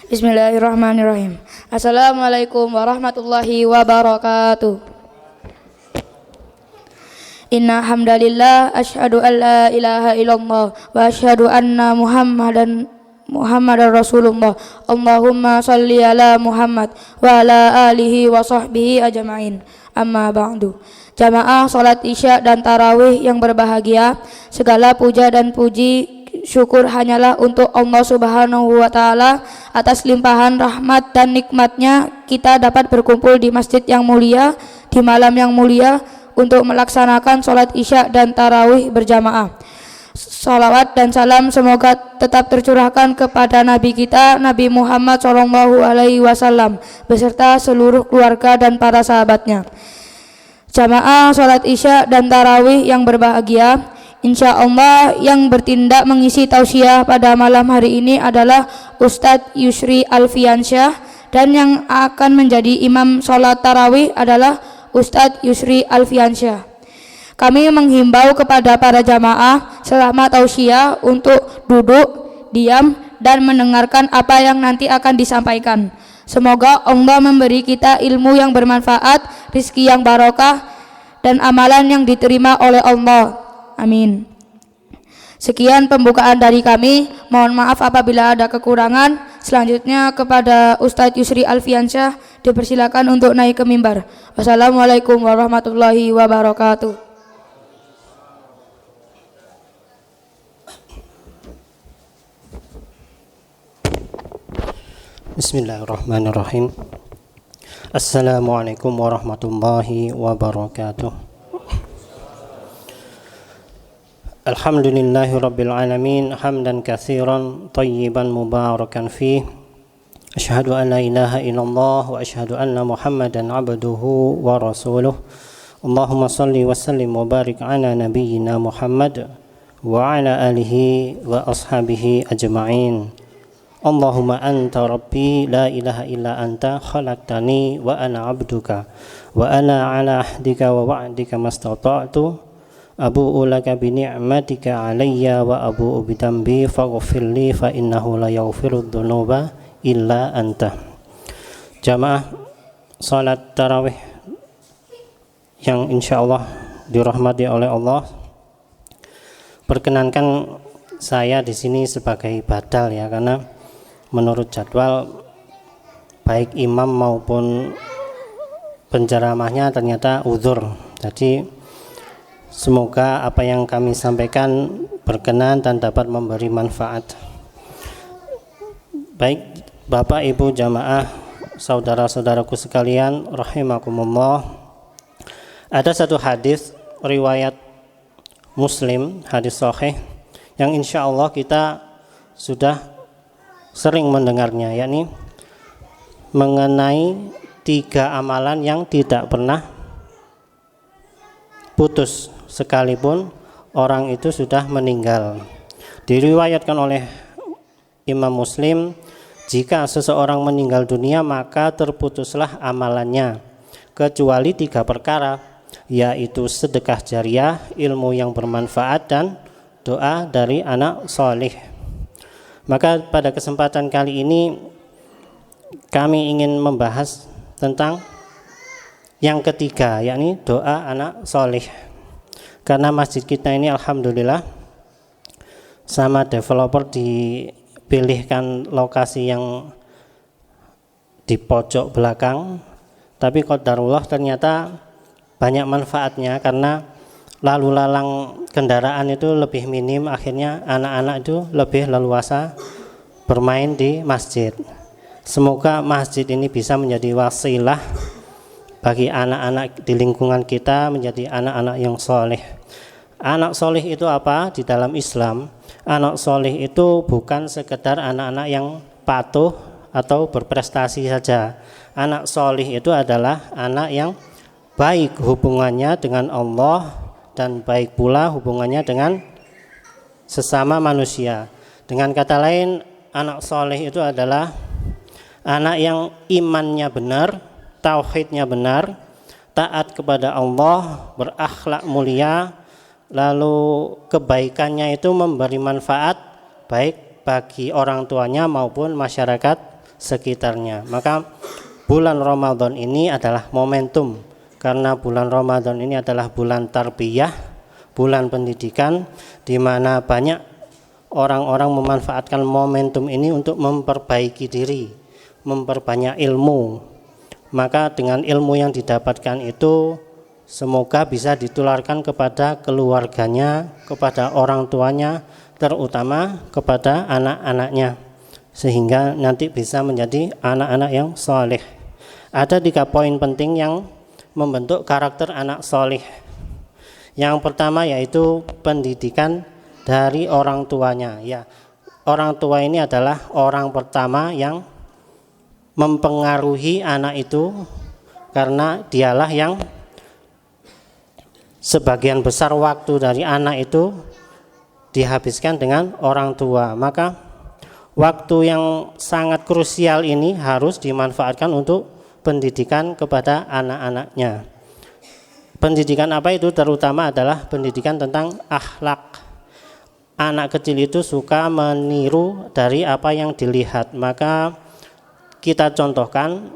Bismillahirrahmanirrahim. Assalamualaikum warahmatullahi wabarakatuh. Inna hamdalillah asyhadu an la ilaha illallah wa asyhadu anna Muhammadar Rasulullah. Allahumma salli ala Muhammad wa ala alihi wa sahbihi ajma'in. Amma ba'du. Jamaah salat Isya dan tarawih yang berbahagia, segala puja dan puji syukur hanyalah untuk Allah Subhanahu wa taala. Atas limpahan rahmat dan nikmatnya kita dapat berkumpul di masjid yang mulia di malam yang mulia untuk melaksanakan salat Isya dan tarawih berjamaah. Salawat dan salam semoga tetap tercurahkan kepada Nabi kita Nabi Muhammad SAW beserta seluruh keluarga dan para sahabatnya. Jamaah salat Isya dan tarawih yang berbahagia, insya Allah yang bertindak mengisi tausiah pada malam hari ini adalah Ustadz Yusri Alfiansyah, dan yang akan menjadi imam salat tarawih adalah Ustadz Yusri Alfiansyah. Kami menghimbau kepada para jamaah selama tausiah untuk duduk, diam, dan mendengarkan apa yang nanti akan disampaikan. Semoga Allah memberi kita ilmu yang bermanfaat, rizki yang barokah, dan amalan yang diterima oleh Allah. Amin. Sekian pembukaan dari kami. Mohon maaf apabila ada kekurangan. Selanjutnya kepada Ustadz Yusri Alfiansyah dipersilakan untuk naik ke mimbar. Wassalamualaikum warahmatullahi wabarakatuh. Bismillahirrahmanirrahim. Assalamualaikum warahmatullahi wabarakatuh. Alhamdulillahi rabbil alamin, hamdan katsiran tayyiban mubarakan fih. Asyhadu an la ilaha illallah wa asyhadu anna Muhammadan abduhu wa rasuluh. Allahumma salli wa sallim wa barik ala nabiyyina Muhammad wa ala alihi wa ashabihi ajma'in. Allahumma anta rabbi la ilaha illa anta khalaqtani wa ana abduka wa ana ala ahdika wa wa'dika mastata'tu abu'u laka bi ni'matika alayya wa abu'u bi dambi faghfirli fa innahu la yaghfirudz dzunuba illa anta. Jamaah salat tarawih yang insyaallah dirahmati oleh Allah, perkenankan saya di sini sebagai badal ya, karena menurut jadwal baik imam maupun penceramahnya ternyata uzur. Jadi semoga apa yang kami sampaikan berkenan dan dapat memberi manfaat. Baik Bapak Ibu jamaah, saudara-saudaraku sekalian rahimakumullah. Ada satu hadis riwayat Muslim, hadis sahih yang insya Allah kita sudah sering mendengarnya, yakni mengenai 3 amalan yang tidak pernah putus sekalipun orang itu sudah meninggal. Diriwayatkan oleh Imam Muslim, jika seseorang meninggal dunia maka terputuslah amalannya kecuali 3 perkara, yaitu sedekah jariah, ilmu yang bermanfaat, dan doa dari anak soleh. Maka pada kesempatan kali ini kami ingin membahas tentang yang ketiga, yakni doa anak soleh. Karena masjid kita ini alhamdulillah sama developer dipilihkan lokasi yang di pojok belakang, tapi qadarullah ternyata banyak manfaatnya karena lalu lalang kendaraan itu lebih minim, akhirnya anak-anak itu lebih leluasa bermain di masjid. Semoga masjid ini bisa menjadi wasilah bagi anak-anak di lingkungan kita menjadi anak-anak yang soleh. Anak soleh itu apa? Di dalam Islam, anak soleh itu bukan sekedar anak-anak yang patuh atau berprestasi saja. Anak soleh itu adalah anak yang baik hubungannya dengan Allah dan baik pula hubungannya dengan sesama manusia. Dengan kata lain, anak soleh itu adalah anak yang imannya benar, tauhidnya benar, taat kepada Allah, berakhlak mulia, lalu kebaikannya itu memberi manfaat baik bagi orang tuanya maupun masyarakat sekitarnya. Maka bulan Ramadan ini adalah momentum, karena bulan Ramadan ini adalah bulan tarbiyah, bulan pendidikan, di mana banyak orang-orang memanfaatkan momentum ini untuk memperbaiki diri, memperbanyak ilmu. Maka dengan ilmu yang didapatkan itu semoga bisa ditularkan kepada keluarganya, kepada orang tuanya, terutama kepada anak-anaknya, sehingga nanti bisa menjadi anak-anak yang soleh. Ada 3 poin penting yang membentuk karakter anak soleh. Yang pertama yaitu pendidikan dari orang tuanya. Ya, orang tua ini adalah orang pertama yang mempengaruhi anak itu, karena dialah yang sebagian besar waktu dari anak itu dihabiskan dengan orang tua. Maka waktu yang sangat krusial ini harus dimanfaatkan untuk pendidikan kepada anak-anaknya. Pendidikan apa itu? Terutama adalah pendidikan tentang akhlak. Anak kecil itu suka meniru dari apa yang dilihat, maka kita contohkan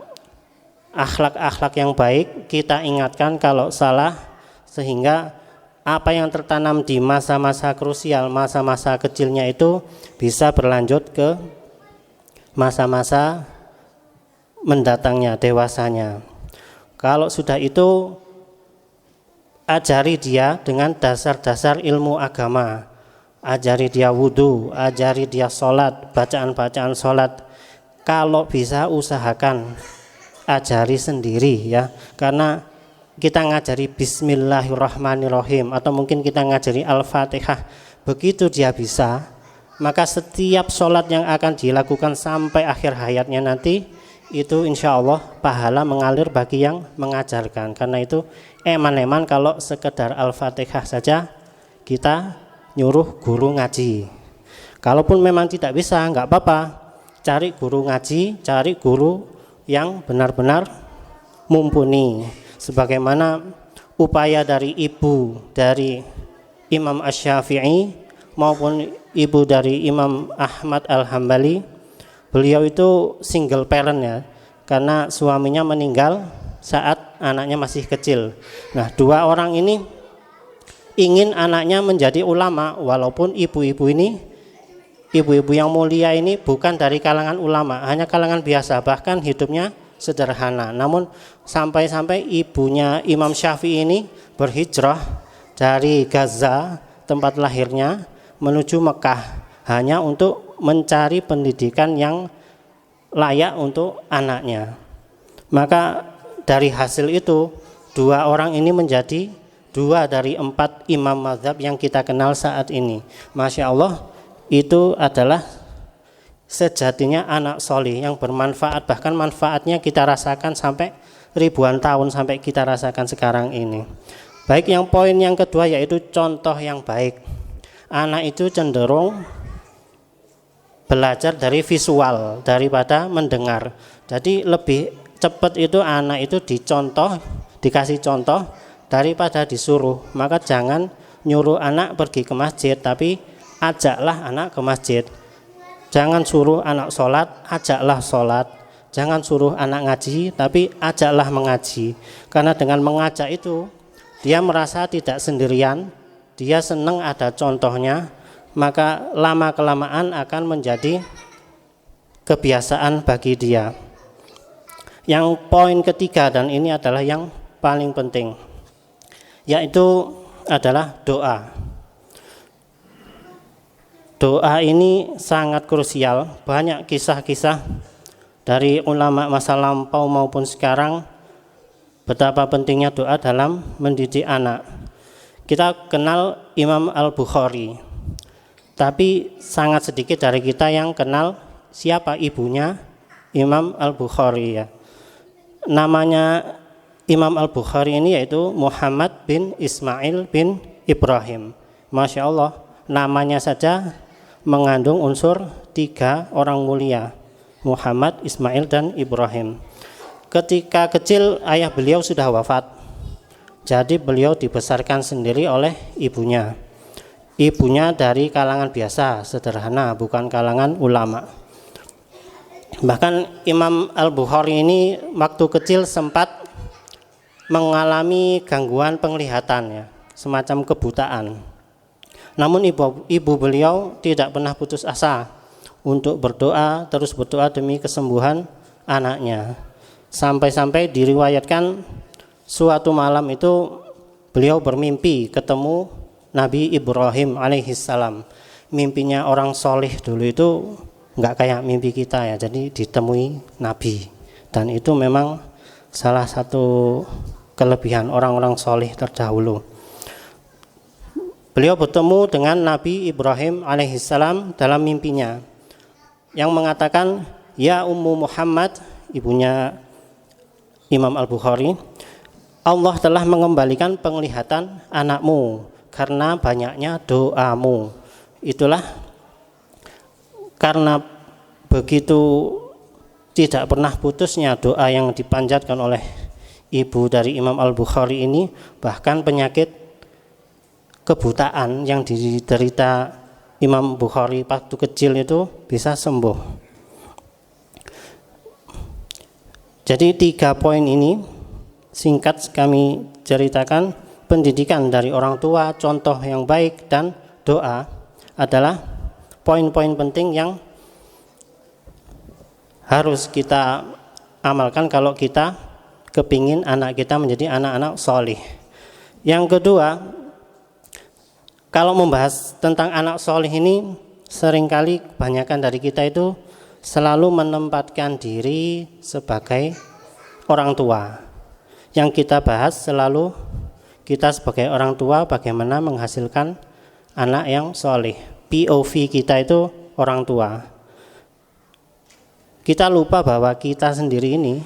akhlak-akhlak yang baik, kita ingatkan kalau salah, sehingga apa yang tertanam di masa-masa krusial, masa-masa kecilnya itu bisa berlanjut ke masa-masa mendatangnya, dewasanya. Kalau sudah itu, ajari dia dengan dasar-dasar ilmu agama, ajari dia wudhu, ajari dia sholat, bacaan-bacaan sholat. Kalau bisa usahakan ajari sendiri ya, karena kita ngajari Bismillahirrahmanirrahim atau mungkin kita ngajari Al-Fatihah, begitu dia bisa, maka setiap sholat yang akan dilakukan sampai akhir hayatnya nanti itu insya Allah pahala mengalir bagi yang mengajarkan. Karena itu eman-eman kalau sekedar Al-Fatihah saja kita nyuruh guru ngaji. Kalaupun memang tidak bisa, enggak apa-apa, cari guru ngaji, cari guru yang benar-benar mumpuni. Sebagaimana upaya dari ibu dari Imam Asy-Syafi'i maupun ibu dari Imam Ahmad Al-Hambali, beliau itu single parent ya, karena suaminya meninggal saat anaknya masih kecil. Nah, 2 orang ini ingin anaknya menjadi ulama, walaupun ibu-ibu yang mulia ini bukan dari kalangan ulama, hanya kalangan biasa, bahkan hidupnya sederhana. Namun sampai-sampai ibunya Imam Syafi'i ini berhijrah dari Gaza, tempat lahirnya, menuju Mekah hanya untuk mencari pendidikan yang layak untuk anaknya. Maka dari hasil itu 2 orang ini menjadi 2 dari 4 imam mazhab yang kita kenal saat ini. Masya Allah, itu adalah sejatinya anak soleh yang bermanfaat, bahkan manfaatnya kita rasakan sampai ribuan tahun sampai kita rasakan sekarang ini. Baik, yang poin yang kedua yaitu contoh yang baik. Anak itu cenderung belajar dari visual daripada mendengar. Jadi lebih cepat itu anak itu dicontoh, dikasih contoh daripada disuruh. Maka jangan nyuruh anak pergi ke masjid, tapi ajaklah anak ke masjid. Jangan suruh anak sholat, ajaklah sholat. Jangan suruh anak ngaji, tapi ajaklah mengaji. Karena dengan mengajak itu dia merasa tidak sendirian, dia senang ada contohnya, maka lama-kelamaan akan menjadi kebiasaan bagi dia. Yang poin ketiga, dan ini adalah yang paling penting, yaitu adalah doa. Doa ini sangat krusial. Banyak kisah-kisah dari ulama masa lampau maupun sekarang betapa pentingnya doa dalam mendidik anak. Kita kenal Imam Al-Bukhari, tapi sangat sedikit dari kita yang kenal siapa ibunya Imam Al-Bukhari ya. Namanya Imam Al-Bukhari ini yaitu Muhammad bin Ismail bin Ibrahim. Masya Allah, namanya saja mengandung unsur 3 orang mulia, Muhammad, Ismail, dan Ibrahim. Ketika kecil ayah beliau sudah wafat, jadi beliau dibesarkan sendiri oleh ibunya. Ibunya dari kalangan biasa, sederhana, bukan kalangan ulama. Bahkan Imam Al-Bukhari ini waktu kecil sempat mengalami gangguan penglihatan ya, semacam kebutaan. Namun ibu beliau tidak pernah putus asa untuk berdoa, terus berdoa demi kesembuhan anaknya. Sampai-sampai diriwayatkan suatu malam itu beliau bermimpi ketemu Nabi Ibrahim alaihissalam. Mimpinya orang soleh dulu itu nggak kayak mimpi kita ya, jadi ditemui Nabi, dan itu memang salah satu kelebihan orang-orang soleh terdahulu. Beliau bertemu dengan Nabi Ibrahim alaihissalam dalam mimpinya yang mengatakan, ya Ummu Muhammad, ibunya Imam Al-Bukhari, Allah telah mengembalikan penglihatan anakmu karena banyaknya doamu. Itulah karena begitu tidak pernah putusnya doa yang dipanjatkan oleh ibu dari Imam Al-Bukhari ini, bahkan penyakit kebutaan yang diderita Imam Bukhari waktu kecil itu bisa sembuh. Jadi 3 poin ini singkat kami ceritakan. Pendidikan dari orang tua, contoh yang baik, dan doa adalah poin-poin penting yang harus kita amalkan kalau kita kepingin anak kita menjadi anak-anak solih. Yang kedua, kalau membahas tentang anak solih ini, seringkali kebanyakan dari kita itu selalu menempatkan diri sebagai orang tua. Yang kita bahas selalu kita sebagai orang tua bagaimana menghasilkan anak yang solih. POV kita itu orang tua. Kita lupa bahwa kita sendiri ini,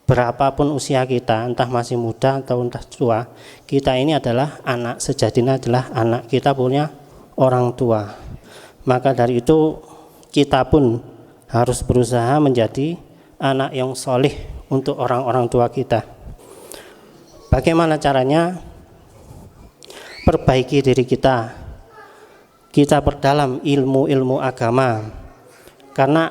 berapapun usia kita, entah masih muda atau entah tua, kita ini adalah anak, sejatinya adalah anak, kita punya orang tua. Maka dari itu kita pun harus berusaha menjadi anak yang solih untuk orang-orang tua kita. Bagaimana caranya? Perbaiki diri kita. Kita perdalam ilmu-ilmu agama. Karena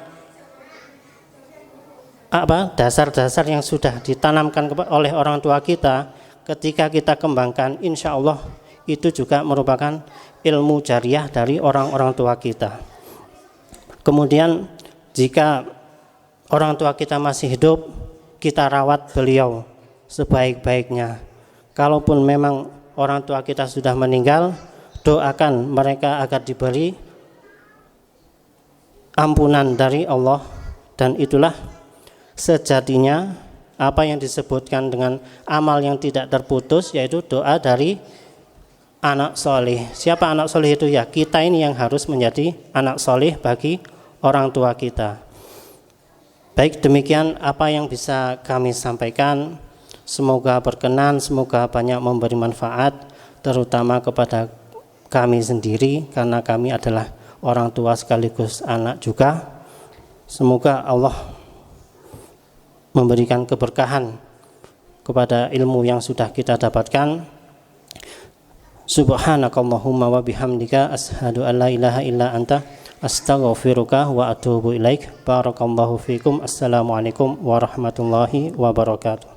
dasar-dasar yang sudah ditanamkan oleh orang tua kita, ketika kita kembangkan, insya Allah itu juga merupakan ilmu jariah dari orang-orang tua kita. Kemudian jika orang tua kita masih hidup, kita rawat beliau sebaik-baiknya. Kalaupun memang orang tua kita sudah meninggal, doakan mereka agar diberi ampunan dari Allah. Dan itulah sejatinya apa yang disebutkan dengan amal yang tidak terputus, yaitu doa dari anak soleh. Siapa anak soleh itu? Ya kita ini yang harus menjadi anak soleh bagi orang tua kita. Baik, demikian apa yang bisa kami sampaikan. Semoga berkenan, semoga banyak memberi manfaat, terutama kepada kami sendiri, karena kami adalah orang tua sekaligus anak juga. Semoga Allah memberikan keberkahan kepada ilmu yang sudah kita dapatkan. Subhanakallahumma wa bihamdika asyhadu an la ilaha illa anta astaghfiruka wa atubu ilaik. Barakallahu fikum. Assalamualaikum warahmatullahi wabarakatuh.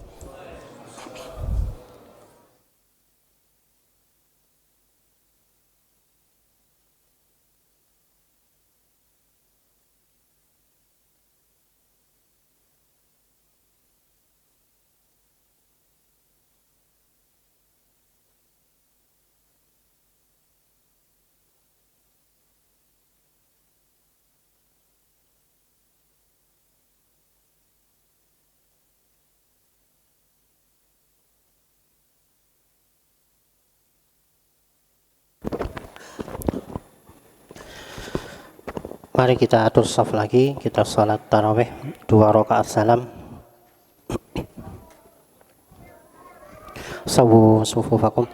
Mari kita atur shaf lagi, kita sholat tarawih 2 rakaat salam. Sawu sufufakum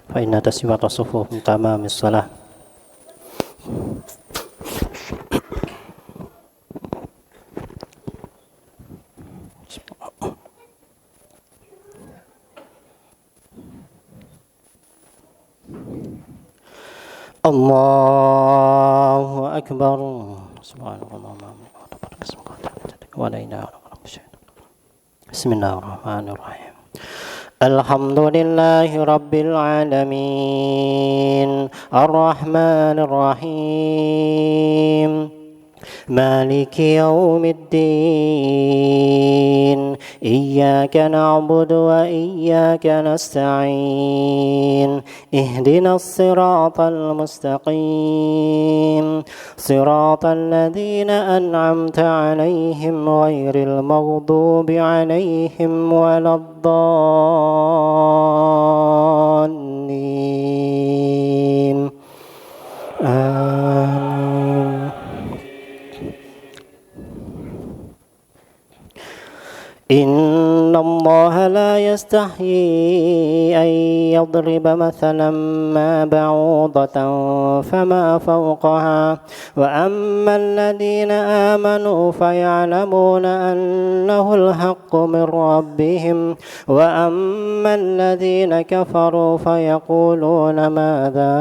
fa inna taswiyata sufuf min tamamis shalah. Allahu Akbar. Subhanallah. بسم الله الرحمن الرحيم الحمد لله رب العالمين الرحمن الرحيم مالك يوم الدين إياك نعبد وإياك نستعين اهدنا الصراط المستقيم صراط الذين أنعمت عليهم غير المغضوب عليهم ولا الضالين آمين إن الله لا يستحيي أن يضرب مثلا ما بعوضة فما فوقها وأما الذين آمنوا فيعلمون أنه الحق من ربهم وأما الذين كفروا فيقولون ماذا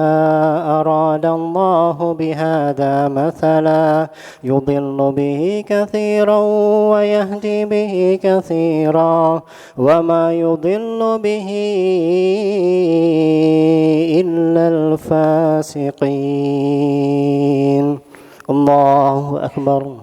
أراد الله بهذا مثلا يضل به كثيرا ويهدي به كثيرا وما يضل به إلا الفاسقين الله أكبر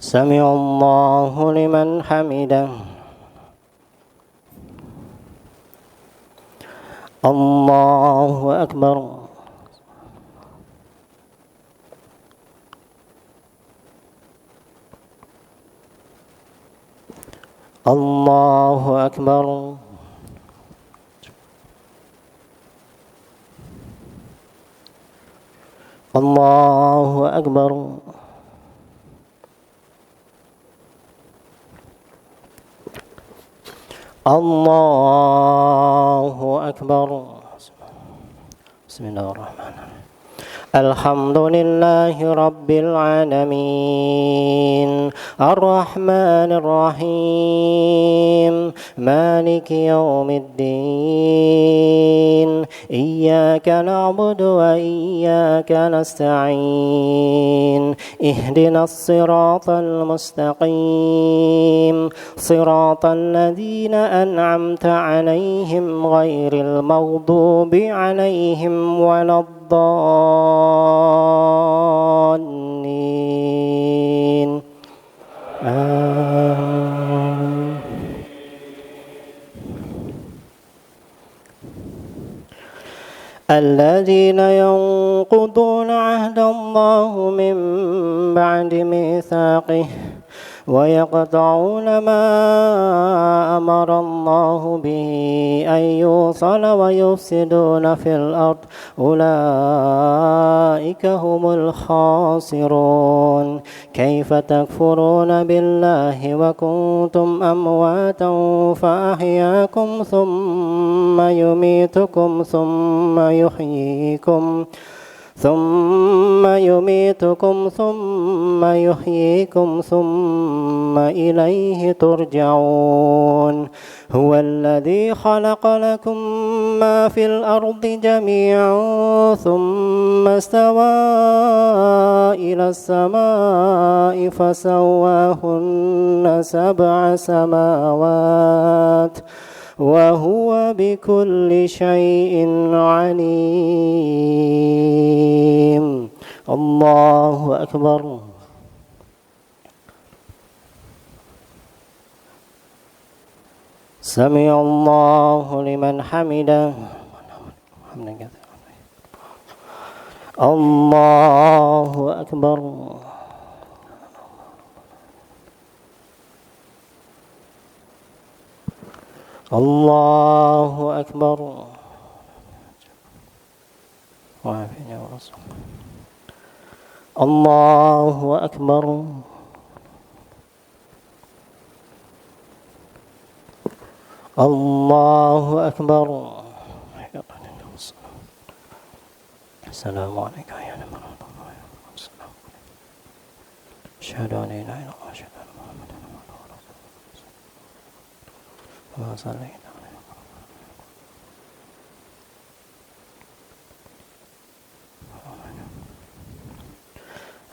سمع الله لمن حمده الله أكبر الله أكبر الله أكبر الله أكبر بسم الله الرحمن الرحيم الحمد لله رب العالمين الرحمن الرحيم مالك يوم الدين إياك نعبد وإياك نستعين اهدنا الصراط المستقيم صراط الذين أنعمت عليهم غير المغضوب عليهم ولا الضالين الذين ينقضون عهد الله من بعد ميثاقه ويقطعون ما أمر الله به أن يوصل ويفسدون في الأرض أولئك هم الخاسرون كيف تكفرون بالله وكنتم أمواتا فأحياكم ثم يميتكم ثم يحييكم ثم يحييكم ثم إليه ترجعون هو الذي خلق لكم ما في الأرض جميعا ثم استوى إلى السماء فسواهن 7 سماوات وهو بكل شيء عليم الله أكبر سمع الله لمن حمده الله أكبر الله أكبر وعافينا يا رسول الله أكبر الله أكبر السلام عليك يا نبي الله أشهد أن لا إله إلا الله أشهد أن محمدا رسول الله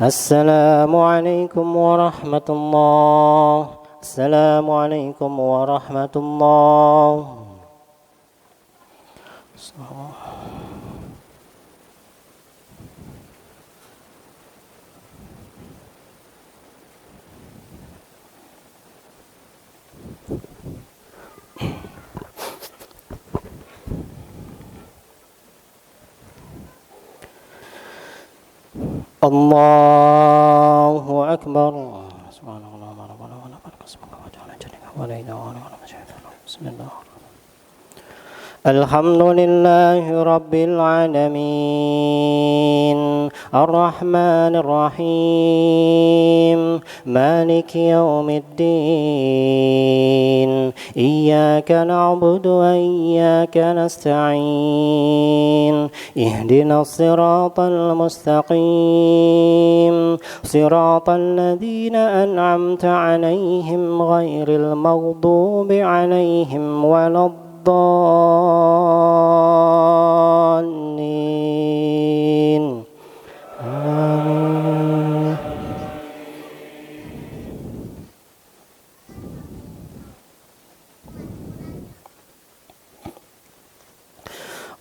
السلام عليكم ورحمة الله. السلام عليكم ورحمة الله. الله أكبر. سبحان الله بسم الله. الحمد لله رب العالمين الرحمن الرحيم مالك يوم الدين إياك نعبد وإياك نستعين اهدنا الصراط المستقيم صراط الذين أنعمت عليهم غير المغضوب عليهم ولا الضالين. آمين.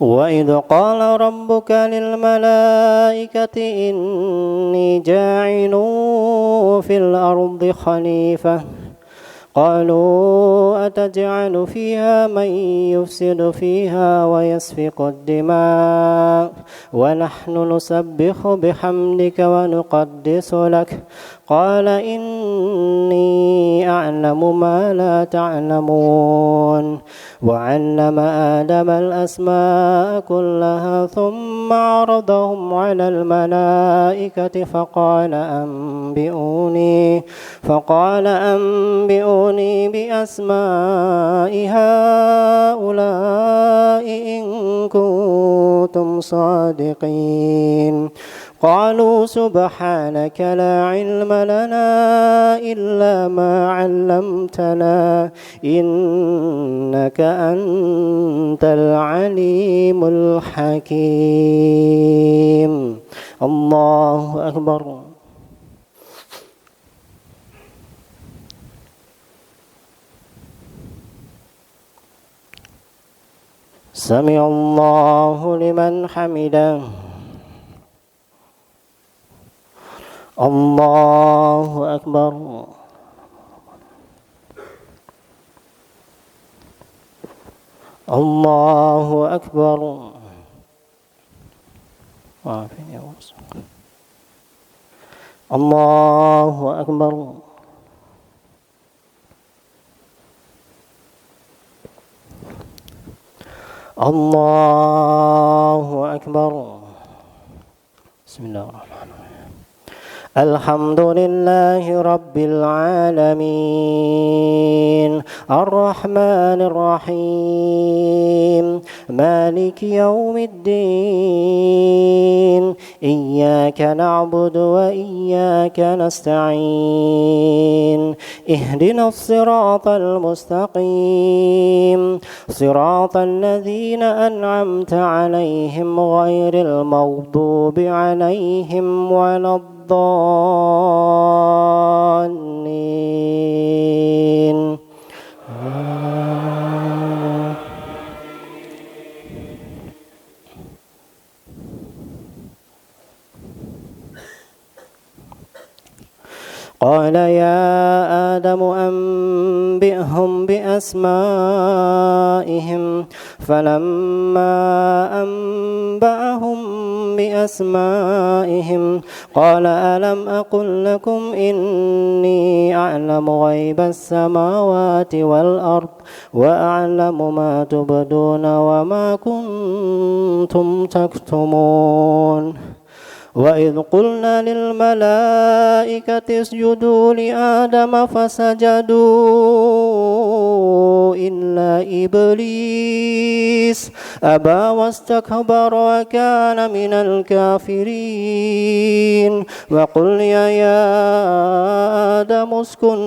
وإذ قال ربك للملائكة إني جاعل في الأرض خليفة قالوا أتجعل فيها من يفسد فيها ويسفك الدماء ونحن نسبح بحمدك ونقدس لك قال إني أعلم ما لا تعلمون وعلم آدم الأسماء كلها ثم عرضهم على الملائكة فقال أنبئوني بأسماء هؤلاء إن كنتم صادقين قالوا سبحانك لا علم لنا إلا ما علمتنا إنك أنت العليم الحكيم. الله أكبر. سمع الله لمن حمده. الله أكبر. الله أكبر. الله أكبر. الله أكبر. بسم الله الرحمن الرحيم. الحمد لله رب العالمين الرحمن الرحيم مالك يوم الدين إياك نعبد وإياك نستعين اهدنا الصراط المستقيم صراط الذين أنعمت عليهم غير المغضوب عليهم ولا الضالين. قال يا آدم أنبئهم بأسمائهم فلما أنبأهم بأسمائهم قال ألم أقل لكم إني أعلم غيب السماوات والأرض وأعلم ما تبدون وما كنتم تكتمون وإذ قلنا للملائكة اسجدوا لآدم فسجدوا إلا إبليس أبى واستكبر وكان من الكافرين وقلنا يا آدم اسكن